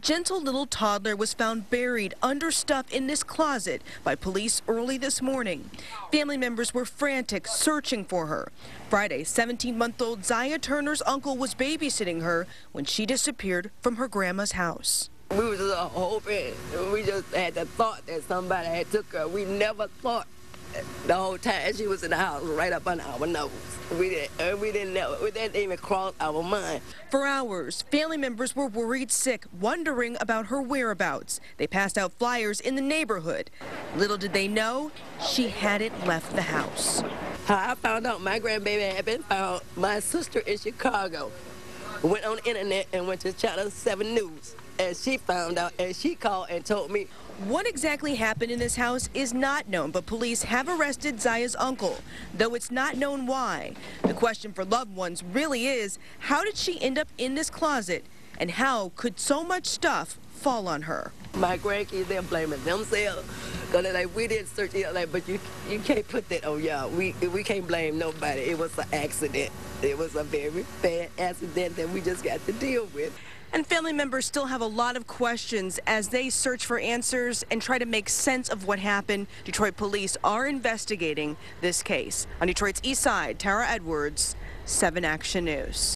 gentle little toddler was found buried under stuff in this closet by police early this morning. Family members were frantic, searching for her. Friday, 17-month-old Zaya Turner's uncle was babysitting her when she disappeared from her grandma's house. We was just hoping, we just had the thought that somebody had took her. We never thought the whole time she was in the house, right up under our nose. We didn't even cross our mind. For hours, family members were worried sick, wondering about her whereabouts. They passed out flyers in the neighborhood. Little did they know, she hadn't left the house. How I found out my grandbaby had been found, my sister in Chicago went on the internet and went to Channel 7 News. And she found out, and she called and told me. What exactly happened in this house is not known, but police have arrested Zaya's uncle, though it's not known why. The question for loved ones really is, how did she end up in this closet, and how could so much stuff fall on her? My grandkids, they're blaming themselves, because they're like, we didn't search it, like, but you can't put that on y'all. We can't blame nobody. It was an accident. It was a very bad accident that we just got to deal with. And family members still have a lot of questions as they search for answers and try to make sense of what happened. Detroit police are investigating this case. On Detroit's East Side, Tara Edwards, 7 Action News.